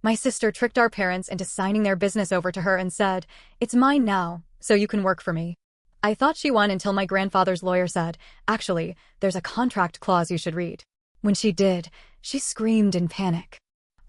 My sister tricked our parents into signing their business over to her and said, "It's mine now, so you can work for me." I thought she won until my grandfather's lawyer said, "Actually, there's a contract clause you should read." When she did, she screamed in panic.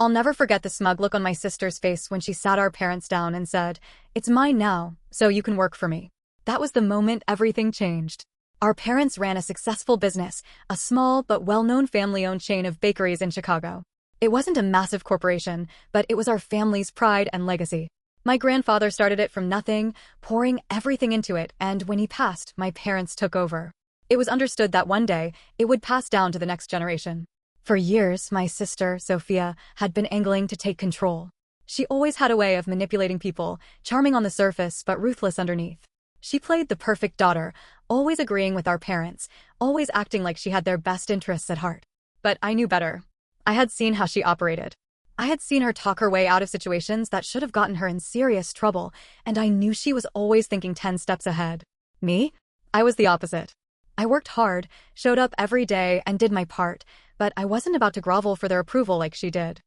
I'll never forget the smug look on my sister's face when she sat our parents down and said, "It's mine now, so you can work for me." That was the moment everything changed. Our parents ran a successful business, a small but well-known family-owned chain of bakeries in Chicago. It wasn't a massive corporation, but it was our family's pride and legacy. My grandfather started it from nothing, pouring everything into it, and when he passed, my parents took over. It was understood that one day, it would pass down to the next generation. For years, my sister, Sophia, had been angling to take control. She always had a way of manipulating people, charming on the surface but ruthless underneath. She played the perfect daughter, always agreeing with our parents, always acting like she had their best interests at heart. But I knew better. I had seen how she operated. I had seen her talk her way out of situations that should have gotten her in serious trouble, and I knew she was always thinking 10 steps ahead. Me? I was the opposite. I worked hard, showed up every day, and did my part, but I wasn't about to grovel for their approval like she did.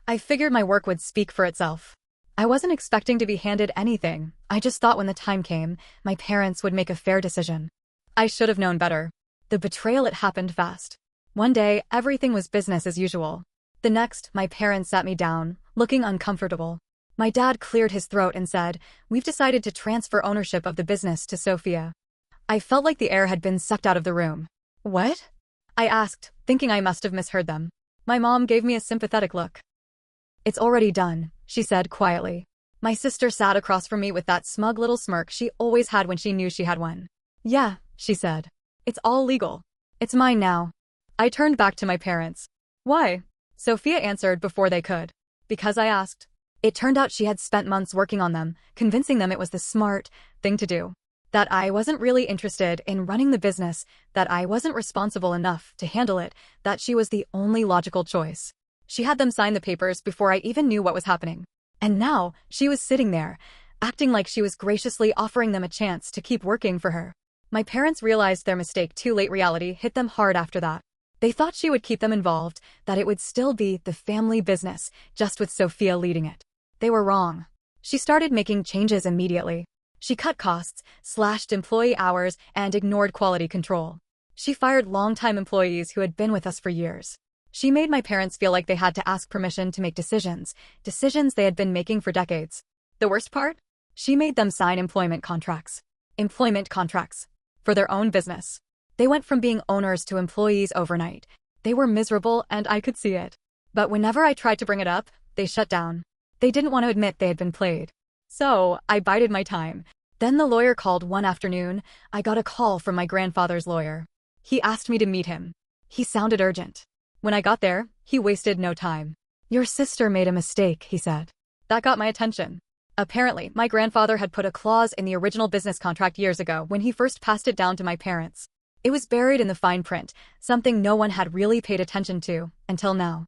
I figured my work would speak for itself. I wasn't expecting to be handed anything. I just thought when the time came, my parents would make a fair decision. I should have known better. The betrayal, it happened fast. One day, everything was business as usual. The next, my parents sat me down, looking uncomfortable. My dad cleared his throat and said, "We've decided to transfer ownership of the business to Sophia." I felt like the air had been sucked out of the room. "What?" I asked, thinking I must have misheard them. My mom gave me a sympathetic look. "It's already done," she said quietly. My sister sat across from me with that smug little smirk she always had when she knew she had one. "Yeah," she said. "It's all legal. It's mine now." I turned back to my parents. "Why?" Sophia answered before they could. "Because I asked." It turned out she had spent months working on them, convincing them it was the smart thing to do. That I wasn't really interested in running the business, that I wasn't responsible enough to handle it, that she was the only logical choice. She had them sign the papers before I even knew what was happening. And now, she was sitting there, acting like she was graciously offering them a chance to keep working for her. My parents realized their mistake too late. Reality hit them hard after that. They thought she would keep them involved, that it would still be the family business, just with Sophia leading it. They were wrong. She started making changes immediately. She cut costs, slashed employee hours, and ignored quality control. She fired longtime employees who had been with us for years. She made my parents feel like they had to ask permission to make decisions they had been making for decades. The worst part? She made them sign employment contracts. Employment contracts. For their own business. They went from being owners to employees overnight. They were miserable, and I could see it. But whenever I tried to bring it up, they shut down. They didn't want to admit they had been played. So, I bided my time. Then the lawyer called one afternoon. I got a call from my grandfather's lawyer. He asked me to meet him. He sounded urgent. When I got there, he wasted no time. "Your sister made a mistake," he said. That got my attention. Apparently, my grandfather had put a clause in the original business contract years ago when he first passed it down to my parents. It was buried in the fine print, something no one had really paid attention to, until now.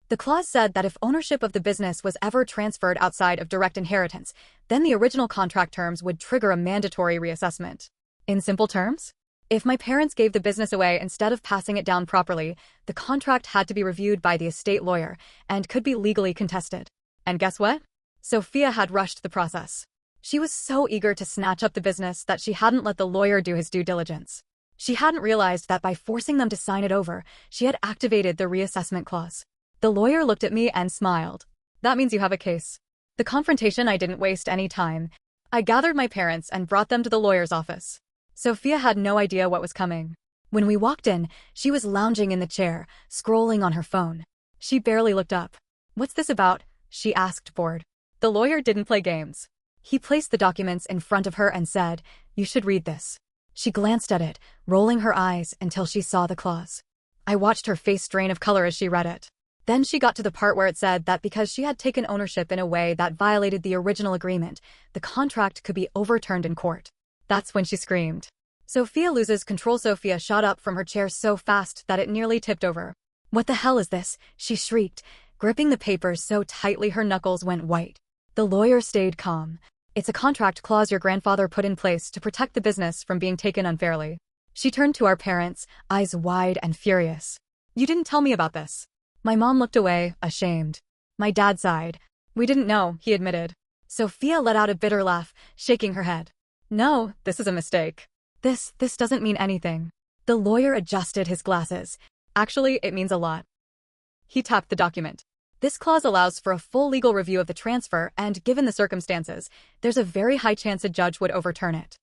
The clause said that if ownership of the business was ever transferred outside of direct inheritance, then the original contract terms would trigger a mandatory reassessment. In simple terms, if my parents gave the business away instead of passing it down properly, the contract had to be reviewed by the estate lawyer and could be legally contested. And guess what? Sophia had rushed the process. She was so eager to snatch up the business that she hadn't let the lawyer do his due diligence. She hadn't realized that by forcing them to sign it over, she had activated the reassessment clause. The lawyer looked at me and smiled. "That means you have a case." The confrontation, I didn't waste any time. I gathered my parents and brought them to the lawyer's office. Sophia had no idea what was coming. When we walked in, she was lounging in the chair, scrolling on her phone. She barely looked up. "What's this about?" she asked, bored. The lawyer didn't play games. He placed the documents in front of her and said, "You should read this." She glanced at it, rolling her eyes until she saw the clause. I watched her face drain of color as she read it. Then she got to the part where it said that because she had taken ownership in a way that violated the original agreement, the contract could be overturned in court. That's when she screamed. "Sophia loses control." Sophia shot up from her chair so fast that it nearly tipped over. "What the hell is this?" she shrieked, gripping the papers so tightly her knuckles went white. The lawyer stayed calm. "It's a contract clause your grandfather put in place to protect the business from being taken unfairly." She turned to our parents, eyes wide and furious. "You didn't tell me about this." My mom looked away, ashamed. My dad sighed. We didn't know, he admitted. Sophia let out a bitter laugh, shaking her head. No, this is a mistake. This doesn't mean anything. The lawyer adjusted his glasses. Actually, it means a lot. He tapped the document. This clause allows for a full legal review of the transfer, and given the circumstances, there's a very high chance a judge would overturn it.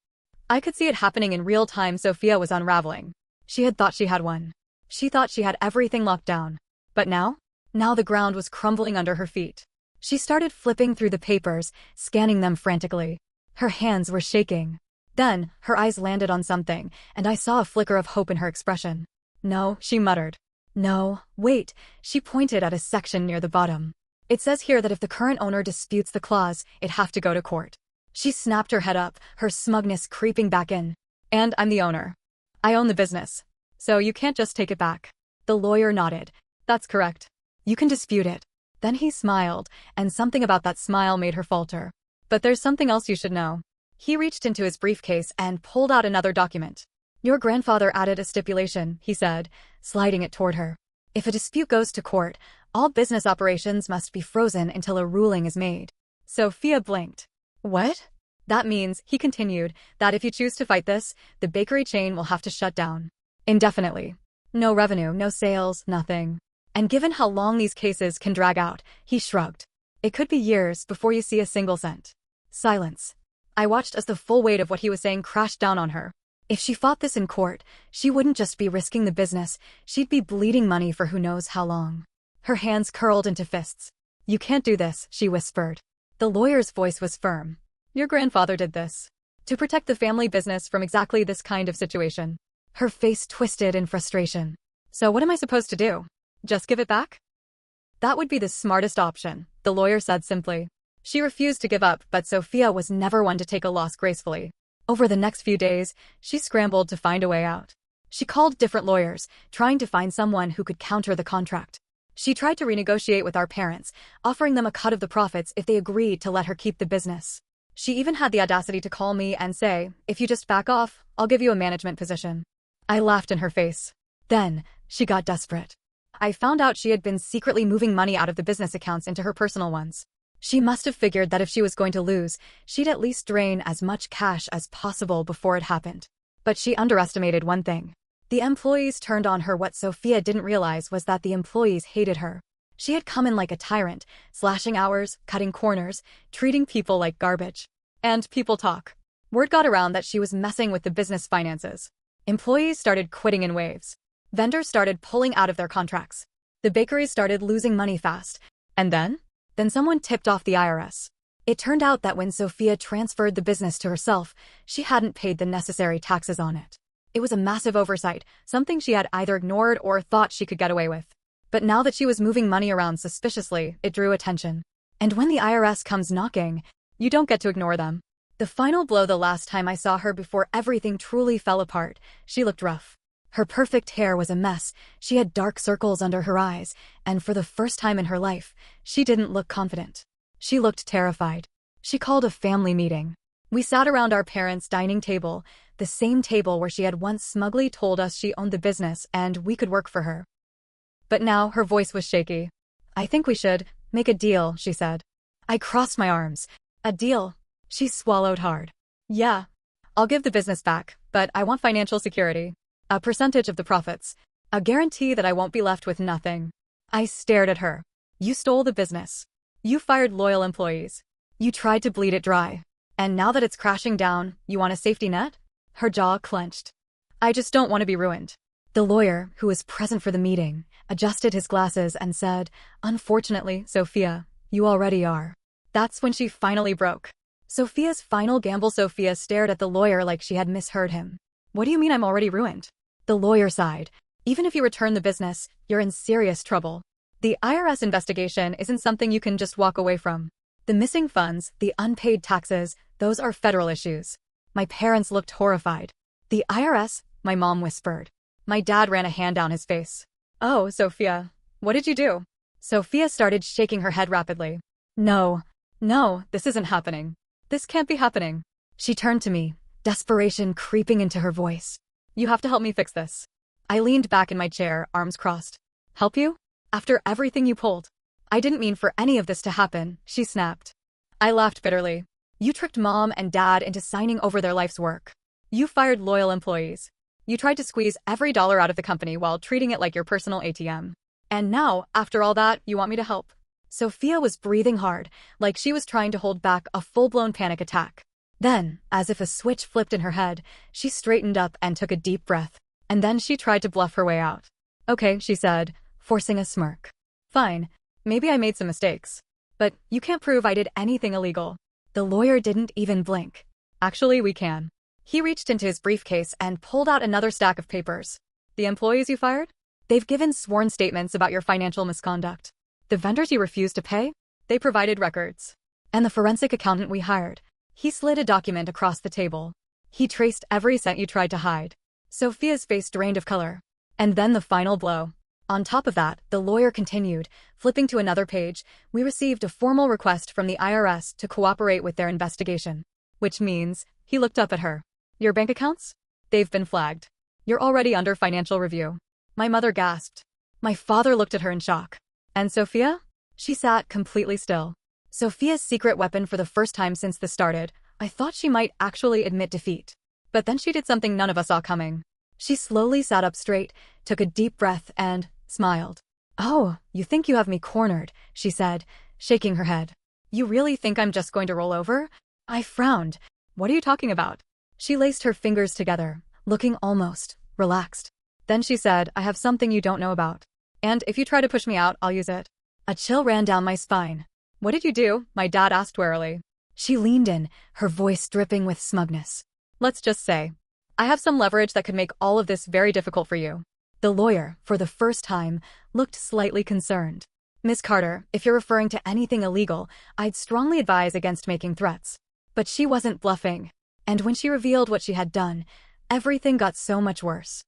I could see it happening in real time. Sophia was unraveling. She had thought she had won. She thought she had everything locked down. But now? Now the ground was crumbling under her feet. She started flipping through the papers, scanning them frantically. Her hands were shaking. Then, her eyes landed on something, and I saw a flicker of hope in her expression. No, she muttered. No, wait, she pointed at a section near the bottom. It says here that if the current owner disputes the clause, it'd have to go to court. She snapped her head up, her smugness creeping back in. And I'm the owner. I own the business. So you can't just take it back. The lawyer nodded. That's correct. You can dispute it. Then he smiled, and something about that smile made her falter. But there's something else you should know. He reached into his briefcase and pulled out another document. Your grandfather added a stipulation, he said, sliding it toward her. If a dispute goes to court, all business operations must be frozen until a ruling is made. Sophia blinked. What? That means, he continued, that if you choose to fight this, the bakery chain will have to shut down. Indefinitely. No revenue, no sales, nothing. And given how long these cases can drag out, he shrugged. It could be years before you see a single cent. Silence. I watched as the full weight of what he was saying crashed down on her. If she fought this in court, she wouldn't just be risking the business, she'd be bleeding money for who knows how long. Her hands curled into fists. You can't do this, she whispered. The lawyer's voice was firm. Your grandfather did this. To protect the family business from exactly this kind of situation. Her face twisted in frustration. So what am I supposed to do? Just give it back? That would be the smartest option, the lawyer said simply. She refused to give up, but Sophia was never one to take a loss gracefully. Over the next few days, she scrambled to find a way out. She called different lawyers, trying to find someone who could counter the contract. She tried to renegotiate with our parents, offering them a cut of the profits if they agreed to let her keep the business. She even had the audacity to call me and say, if you just back off, I'll give you a management position. I laughed in her face. Then, she got desperate. I found out she had been secretly moving money out of the business accounts into her personal ones. She must have figured that if she was going to lose, she'd at least drain as much cash as possible before it happened. But she underestimated one thing. The employees turned on her. What Sophia didn't realize was that the employees hated her. She had come in like a tyrant, slashing hours, cutting corners, treating people like garbage. And people talk. Word got around that she was messing with the business finances. Employees started quitting in waves. Vendors started pulling out of their contracts. The bakeries started losing money fast. And then someone tipped off the IRS. It turned out that when Sophia transferred the business to herself, she hadn't paid the necessary taxes on it. It was a massive oversight, something she had either ignored or thought she could get away with. But now that she was moving money around suspiciously, it drew attention. And when the IRS comes knocking, you don't get to ignore them. The final blow. The last time I saw her before everything truly fell apart, she looked rough. Her perfect hair was a mess, she had dark circles under her eyes, and for the first time in her life, she didn't look confident. She looked terrified. She called a family meeting. We sat around our parents' dining table, the same table where she had once smugly told us she owned the business and we could work for her. But now her voice was shaky. I think we should make a deal, she said. I crossed my arms. A deal? She swallowed hard. Yeah. I'll give the business back, but I want financial security. A percentage of the profits. A guarantee that I won't be left with nothing. I stared at her. You stole the business. You fired loyal employees. You tried to bleed it dry. And now that it's crashing down, you want a safety net? Her jaw clenched. I just don't want to be ruined. The lawyer, who was present for the meeting, adjusted his glasses and said, Unfortunately, Sophia, you already are. That's when she finally broke. Sophia's final gamble. Sophia stared at the lawyer like she had misheard him. What do you mean I'm already ruined? The lawyer sighed. Even if you return the business, you're in serious trouble. The IRS investigation isn't something you can just walk away from. The missing funds, the unpaid taxes, those are federal issues. My parents looked horrified. The IRS? My mom whispered. My dad ran a hand down his face. Oh, Sophia, what did you do? Sophia started shaking her head rapidly. No, this isn't happening. This can't be happening. She turned to me, desperation creeping into her voice. You have to help me fix this. I leaned back in my chair, arms crossed. Help you? After everything you pulled? I didn't mean for any of this to happen, she snapped. I laughed bitterly. You tricked mom and dad into signing over their life's work. You fired loyal employees. You tried to squeeze every dollar out of the company while treating it like your personal ATM. And now, after all that, you want me to help. Sophia was breathing hard, like she was trying to hold back a full-blown panic attack. Then, as if a switch flipped in her head, she straightened up and took a deep breath. And then she tried to bluff her way out. Okay, she said, forcing a smirk. Fine, maybe I made some mistakes. But you can't prove I did anything illegal. The lawyer didn't even blink. Actually, we can. He reached into his briefcase and pulled out another stack of papers. The employees you fired? They've given sworn statements about your financial misconduct. The vendors you refused to pay? They provided records. And the forensic accountant we hired? He slid a document across the table. He traced every cent you tried to hide. Sophia's face drained of color. And then the final blow. On top of that, the lawyer continued, flipping to another page, we received a formal request from the IRS to cooperate with their investigation. Which means, he looked up at her. Your bank accounts? They've been flagged. You're already under financial review. My mother gasped. My father looked at her in shock. And Sophia? She sat completely still. Sophia's secret weapon for the first time since this started, I thought she might actually admit defeat. But then she did something none of us saw coming. She slowly sat up straight, took a deep breath, and smiled. Oh, you think you have me cornered, she said, shaking her head. You really think I'm just going to roll over? I frowned. What are you talking about? She laced her fingers together, looking almost relaxed. Then she said, I have something you don't know about. And if you try to push me out, I'll use it. A chill ran down my spine. What did you do? My dad asked warily. She leaned in, her voice dripping with smugness. Let's just say, I have some leverage that could make all of this very difficult for you. The lawyer, for the first time, looked slightly concerned. Miss Carter, if you're referring to anything illegal, I'd strongly advise against making threats. But she wasn't bluffing. And when she revealed what she had done, everything got so much worse.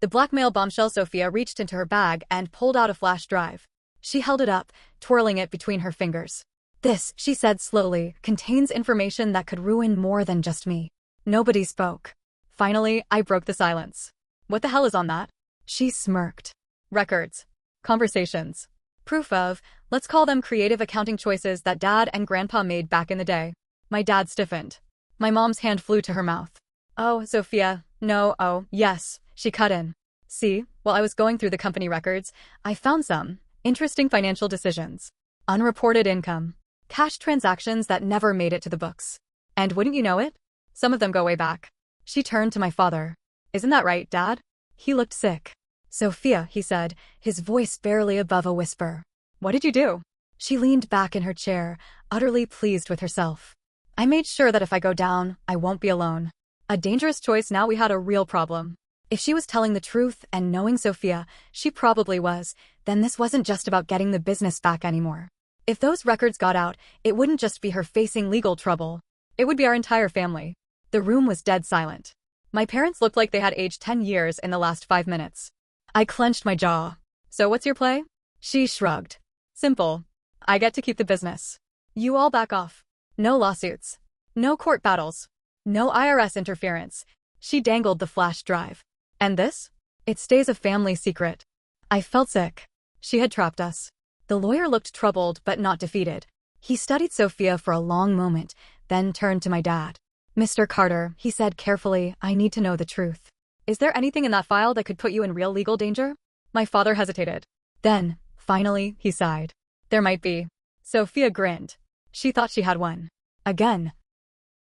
The blackmail bombshell. Sophia reached into her bag and pulled out a flash drive. She held it up, twirling it between her fingers. This, she said slowly, contains information that could ruin more than just me. Nobody spoke. Finally, I broke the silence. What the hell is on that? She smirked. Records. Conversations. Proof of, let's call them creative accounting choices that Dad and Grandpa made back in the day. My dad stiffened. My mom's hand flew to her mouth. Oh, Sophia, no, oh, yes, she cut in. See, while I was going through the company records, I found some interesting financial decisions. Unreported income. Cash transactions that never made it to the books. And wouldn't you know it? Some of them go way back. She turned to my father. Isn't that right, Dad? He looked sick. Sophia, he said, his voice barely above a whisper. What did you do? She leaned back in her chair, utterly pleased with herself. I made sure that if I go down, I won't be alone. A dangerous choice. Now we had a real problem. If she was telling the truth, and knowing Sophia, she probably was, then this wasn't just about getting the business back anymore. If those records got out, it wouldn't just be her facing legal trouble. It would be our entire family. The room was dead silent. My parents looked like they had aged 10 years in the last 5 minutes. I clenched my jaw. So what's your play? She shrugged. Simple. I get to keep the business. You all back off. No lawsuits. No court battles. No IRS interference. She dangled the flash drive. And this? It stays a family secret. I felt sick. She had trapped us. The lawyer looked troubled but not defeated. He studied Sophia for a long moment, then turned to my dad. Mr. Carter, he said carefully, I need to know the truth. Is there anything in that file that could put you in real legal danger? My father hesitated. Then, finally, he sighed. There might be. Sophia grinned. She thought she had one. Again.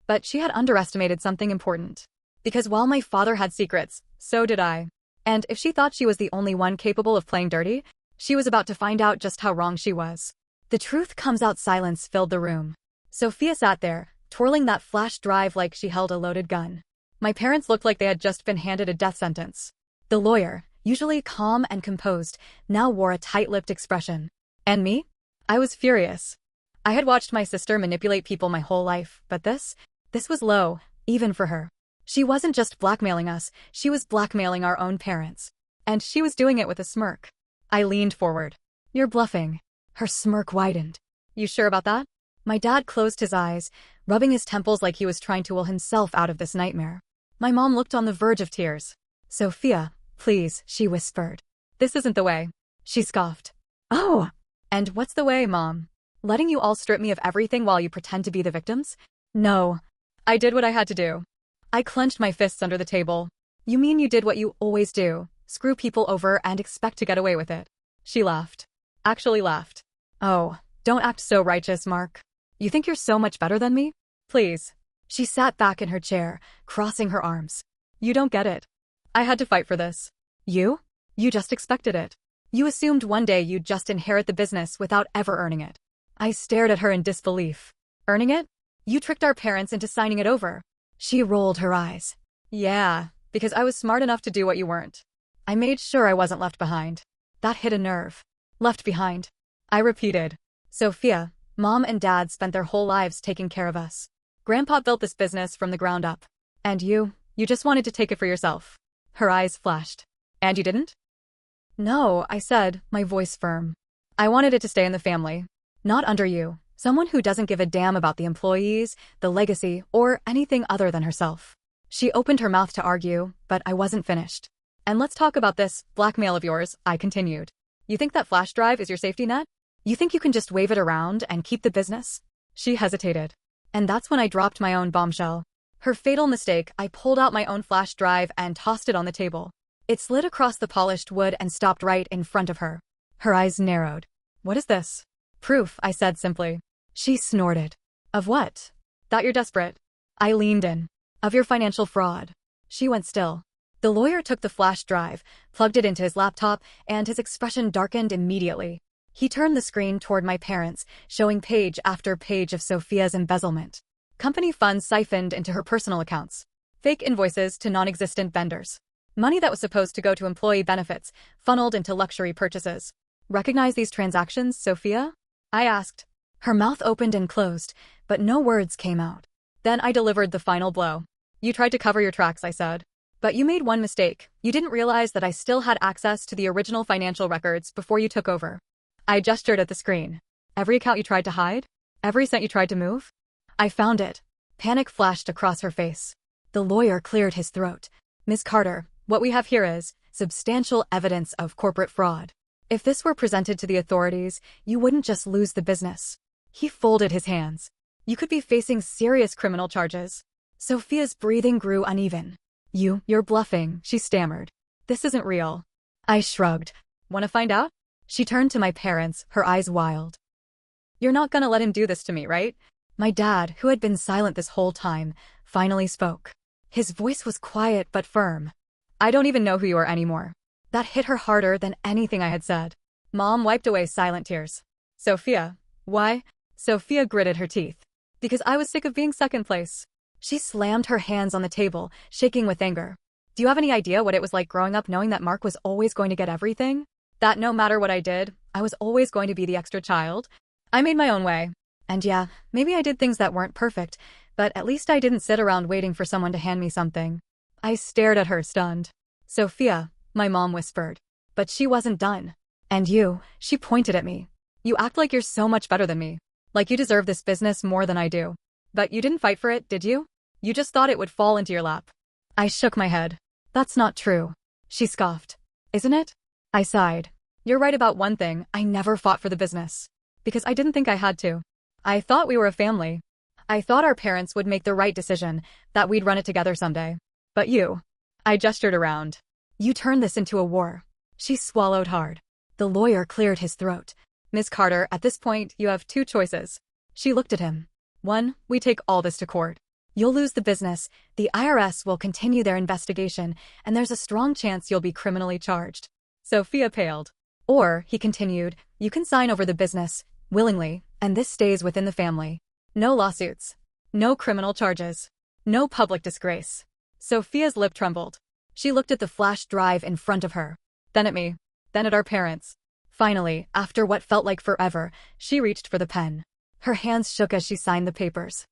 But she had underestimated something important. Because while my father had secrets, so did I. And if she thought she was the only one capable of playing dirty, she was about to find out just how wrong she was. The truth comes out. Silence filled the room. Sophia sat there, twirling that flash drive like she held a loaded gun. My parents looked like they had just been handed a death sentence. The lawyer, usually calm and composed, now wore a tight-lipped expression. And me? I was furious. I had watched my sister manipulate people my whole life, but this was low, even for her. She wasn't just blackmailing us, she was blackmailing our own parents. And she was doing it with a smirk. I leaned forward. You're bluffing. Her smirk widened. You sure about that? My dad closed his eyes, rubbing his temples like he was trying to will himself out of this nightmare. My mom looked on the verge of tears. Sophia, please, she whispered. This isn't the way. She scoffed. Oh! And what's the way, Mom? Letting you all strip me of everything while you pretend to be the victims? No. I did what I had to do. I clenched my fists under the table. You mean you did what you always do, screw people over and expect to get away with it? She laughed. Actually laughed. Oh, don't act so righteous, Mark. You think you're so much better than me? Please. She sat back in her chair, crossing her arms. You don't get it. I had to fight for this. You? You just expected it. You assumed one day you'd just inherit the business without ever earning it. I stared at her in disbelief. Earning it? You tricked our parents into signing it over. She rolled her eyes. Yeah, because I was smart enough to do what you weren't. I made sure I wasn't left behind. That hit a nerve. Left behind. I repeated. Sophia, Mom and Dad spent their whole lives taking care of us. Grandpa built this business from the ground up. And you just wanted to take it for yourself. Her eyes flashed. And you didn't? No, I said, my voice firm. I wanted it to stay in the family. Not under you, someone who doesn't give a damn about the employees, the legacy, or anything other than herself. She opened her mouth to argue, but I wasn't finished. And let's talk about this blackmail of yours, I continued. You think that flash drive is your safety net? You think you can just wave it around and keep the business? She hesitated. And that's when I dropped my own bombshell. Her fatal mistake, I pulled out my own flash drive and tossed it on the table. It slid across the polished wood and stopped right in front of her. Her eyes narrowed. What is this? Proof, I said simply. She snorted. Of what? That you're desperate. I leaned in. Of your financial fraud. She went still. The lawyer took the flash drive, plugged it into his laptop, and his expression darkened immediately. He turned the screen toward my parents, showing page after page of Sophia's embezzlement. Company funds siphoned into her personal accounts. Fake invoices to non-existent vendors. Money that was supposed to go to employee benefits, funneled into luxury purchases. Recognize these transactions, Sophia? I asked. Her mouth opened and closed, but no words came out. Then I delivered the final blow. You tried to cover your tracks, I said. But you made one mistake. You didn't realize that I still had access to the original financial records before you took over. I gestured at the screen. Every account you tried to hide? Every cent you tried to move? I found it. Panic flashed across her face. The lawyer cleared his throat. Ms. Carter, what we have here is substantial evidence of corporate fraud. If this were presented to the authorities, you wouldn't just lose the business. He folded his hands. You could be facing serious criminal charges. Sophia's breathing grew uneven. You're bluffing, she stammered. This isn't real. I shrugged. Want to find out? She turned to my parents, her eyes wild. You're not gonna let him do this to me, right? My dad, who had been silent this whole time, finally spoke. His voice was quiet but firm. I don't even know who you are anymore. That hit her harder than anything I had said. Mom wiped away silent tears. Sophia, why? Sophia gritted her teeth. Because I was sick of being second place. She slammed her hands on the table, shaking with anger. Do you have any idea what it was like growing up knowing that Mark was always going to get everything? That no matter what I did, I was always going to be the extra child? I made my own way. And yeah, maybe I did things that weren't perfect, but at least I didn't sit around waiting for someone to hand me something. I stared at her, stunned. Sophia, my mom whispered. But she wasn't done. And you, she pointed at me. You act like you're so much better than me. Like you deserve this business more than I do. But you didn't fight for it, did you? You just thought it would fall into your lap. I shook my head. That's not true. She scoffed. Isn't it? I sighed. You're right about one thing, I never fought for the business. Because I didn't think I had to. I thought we were a family. I thought our parents would make the right decision, that we'd run it together someday. But you. I gestured around. You turned this into a war. She swallowed hard. The lawyer cleared his throat. Ms. Carter, at this point, you have two choices. She looked at him. One, we take all this to court. You'll lose the business, the IRS will continue their investigation, and there's a strong chance you'll be criminally charged. Sophia paled. Or, he continued, you can sign over the business, willingly, and this stays within the family. No lawsuits. No criminal charges. No public disgrace. Sophia's lip trembled. She looked at the flash drive in front of her. Then at me. Then at our parents. Finally, after what felt like forever, she reached for the pen. Her hands shook as she signed the papers.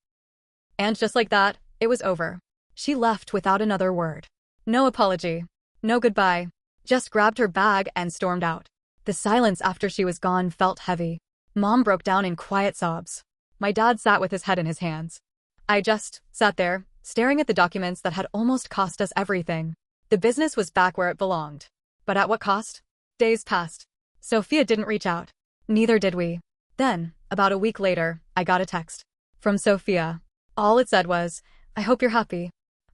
And just like that, it was over. She left without another word. No apology. No goodbye. Just grabbed her bag and stormed out. The silence after she was gone felt heavy. Mom broke down in quiet sobs. My dad sat with his head in his hands. I just sat there, staring at the documents that had almost cost us everything. The business was back where it belonged. But at what cost? Days passed. Sophia didn't reach out. Neither did we. Then, about a week later, I got a text from Sophia. All it said was, "I hope you're happy."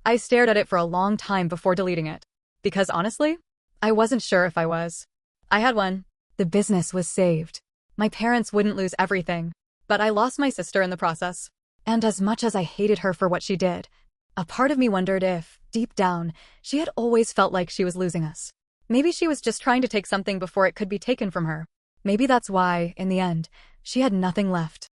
I stared at it for a long time before deleting it. Because honestly, I wasn't sure if I was. I had one. The business was saved. My parents wouldn't lose everything. But I lost my sister in the process. And as much as I hated her for what she did, a part of me wondered if, deep down, she had always felt like she was losing us. Maybe she was just trying to take something before it could be taken from her. Maybe that's why, in the end, she had nothing left.